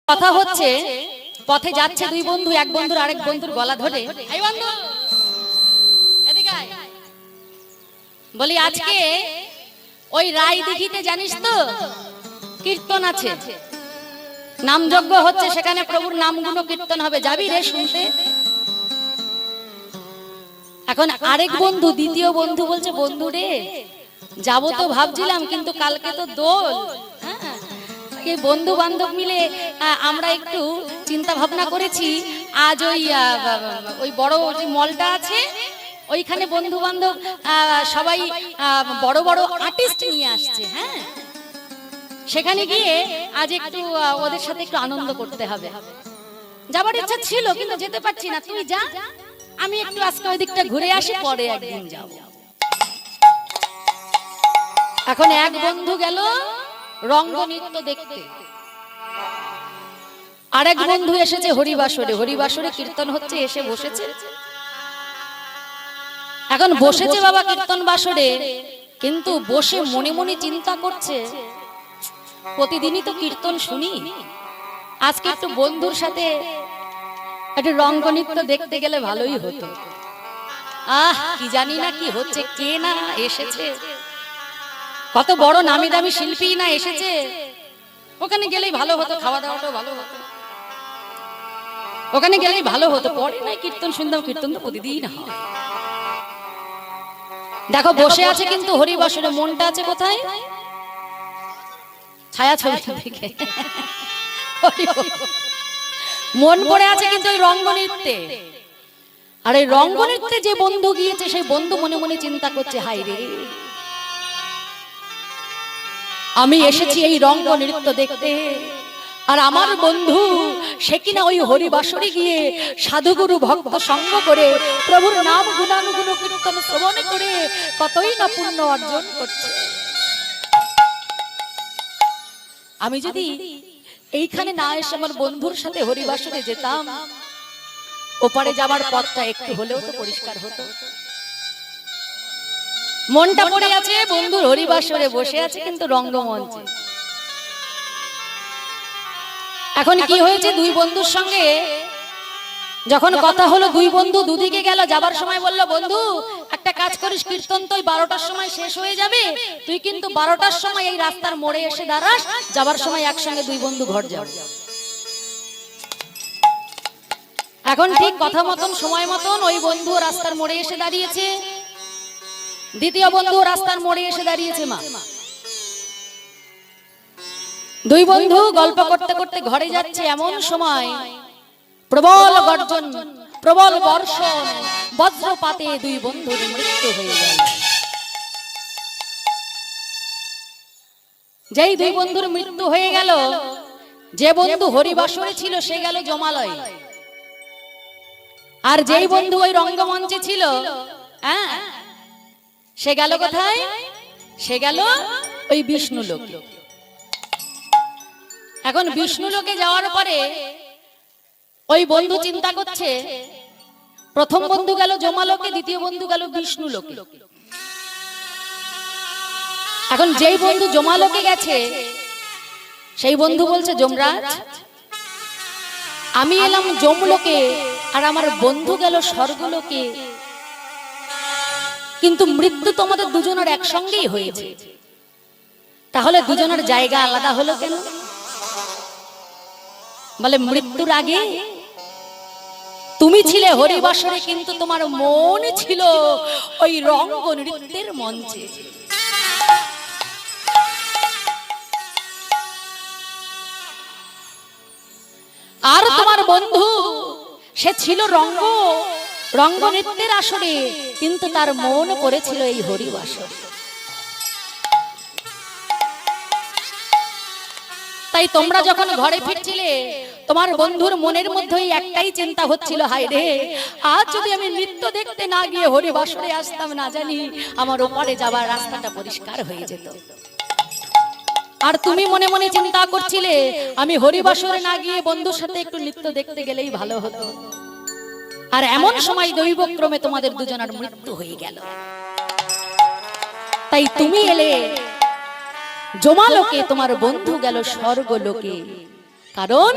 কথা হচ্ছে পথে যাচ্ছে দুই বন্ধু, এক বন্ধুর আরেক বন্ধুর গলা ধরে, এই বন্ধু এদিকে আয়। বলি আজকে ওই রায় দিঘিতে জানিস তো কীর্তন আছে, নামযজ্ঞ হচ্ছে, সেখানে প্রভুর নামগুলো কীর্তন হবে, যাবি রে শুনতে? এখন আরেক বন্ধু, দ্বিতীয় বন্ধু বলছে, বন্ধু রে যাবো তো ভাবছিলাম, কিন্তু কালকে তো দোল, হ্যাঁ এই বন্ধু বান্ধব মিলে আমরা একটু চিন্তা ভাবনা করেছি, আজ ওই বড় যে মলটা আছে ওইখানে বন্ধু বান্ধব সবাই বড় বড় আর্টিস্ট নিয়ে আসছে, হ্যাঁ সেখানে গিয়ে আজ একটু ওদের সাথে একটু আনন্দ করতে হবে। যাবার ইচ্ছা ছিল কিন্তু যেতে পারছি না, তুই যা, আমি একটু আজকে ওই দিকটা ঘুরে আসি, পরে একদিন যাব। এখন এক বন্ধু গেল রঙ্গনৃত্য দেখতে, আরেক বন্ধু এসেছে হরিবাসরে, হরিবাসরে কীর্তন হচ্ছে, এসে বসেছে। এখন বসেছে বাবা কীর্তন বাসরে, কিন্তু বসে মনে মনে চিন্তা করছে, প্রতিদিনই তো কীর্তন শুনি, আজকে একটু বন্ধুর সাথে একটু রঙ্গনৃত্য দেখতে গেলে ভালোই হতো। কি জানি না কি হচ্ছে, কে না এসেছে, কত বড় নামি দামি শিল্পী না এসেছে, ওখানে গেলেই ভালো হতো, খাওয়া দাওয়াটাও ভালো হতো, ওখানে গেলেই ভালো হতো। পরে নাই কীর্তন শুনতাম, কীর্তন তো প্রতিদিন হয়। দেখো বসে আছে কিন্তু হরিবাসরে, মনটা আছে কোথায়? ছায়া ছবি দিকে মন পড়ে আছে কিন্তু ওই রঙ্গনৃত্যে। আর এই রঙ্গনৃত্যে যে বন্ধু গিয়েছে, সেই বন্ধু মনে মনে চিন্তা করছে, হাই রে আমি এসেছি এই রঙ্গনৃত্য দেখতে, আর আমার বন্ধু সে কিনা ওই হরিবাসরে গিয়ে সাধুগুরু ভক্ত সঙ্গ করে প্রভুর নাম গুণানুগুণ কীর্তন শ্রবণ করে কতই না পুণ্য অর্জন করছে। আমি যদি এইখানে না এসে আমার বন্ধুর সাথে হরিবাসরে যেতাম, ওপারে যাবার পথটা একটু হলেও তো পরিষ্কার হতো। মনটা পড়ে আছে বন্ধুর হরিবাসরে, বসে আছে কিন্তু রঙ্গমঞ্চে। এখন কি হয়েছে, দুই বন্ধুর সঙ্গে যখন কথা হলো, দুই বন্ধু দুদিকে গেল, যাবার সময় বলল, বন্ধু একটা কাজ করিস, কীর্তন তো 12টার সময় শেষ হয়ে যাবে, তুই কিন্তু 12টার সময় এই রাস্তার মোড়ে এসে দাঁড়াস, যাবার সময় একসঙ্গে দুই বন্ধু ঘর যাও। এখন ঠিক কথা মতন সময় মতন ওই বন্ধু রাস্তার মোড়ে এসে দাঁড়িয়েছে, দ্বিতীয় বন্ধু রাস্তার মোড়ে এসে দাঁড়িয়েছে। মা দুই বন্ধু গল্প করতে করতে ঘরে যাচ্ছে, এমন সময় প্রবল গর্জন, প্রবল বর্ষণ, বজ্রপাতে দুই বন্ধুর মৃত্যু হয়ে গেল। যেই দুই বন্ধুর মৃত্যু হয়ে গেল, যে বন্ধু হরিবাসরে ছিল সে গেল জমালয়, আর যেই বন্ধু ওই রঙ্গমঞ্চে ছিল সে গেল কোথায়? সে গেল ওই বিষ্ণু লোকে। এখন বিষ্ণু লোকে যাওয়ার পরে ওই বন্ধু চিন্তা করছে, প্রথম বন্ধু গেল জমালোকে, দ্বিতীয় বন্ধু গেল বিষ্ণু লোকে। এখন যেই বন্ধু জমালোকে গেছে সেই বন্ধু বলছে, যমরাজ আমি এলাম যমলোকে আর আমার বন্ধু গেল স্বর্গলোকে, কিন্তু মৃত্যু তোমাদের দুজনের একসঙ্গেই হয়েছে, তাহলে দুজনের জায়গা আলাদা হলো কেন? বলে, মৃত্যুর আগে তুমি ছিলে হরিবাসরে, কিন্তু তোমার মন ছিল ওই রঙ্গনৃত্যের মঞ্চে। আর তোমার বন্ধু সে ছিল রঙ্গনৃত্যের আসরে, কিন্তু তার মন পড়েছিল এই হরিবাসরে। তাই তোমরা যখন ঘরে ফিরছিলে, তোমার বন্ধুর মনের মধ্যে একটাই চিন্তা হচ্ছিল, হায় রে আজ যদি আমি নৃত্য দেখতে না গিয়ে হরিবাসরে আসতাম, না জানি আমার ওপারে যাবার রাস্তাটা পরিষ্কার হয়ে যেত। আর তুমি মনে মনে চিন্তা করছিলে, আমি হরিবাসরে না গিয়ে বন্ধুর সাথে একটু নৃত্য দেখতে গেলেই ভালো হতো। আর এমন সময় দৈবক্রমে তোমাদের দুজনের মৃত্যু হয়ে গেল। তাই তুমি এলে জমালোকে, তোমার বন্ধু গেল স্বর্গলোকে, কারণ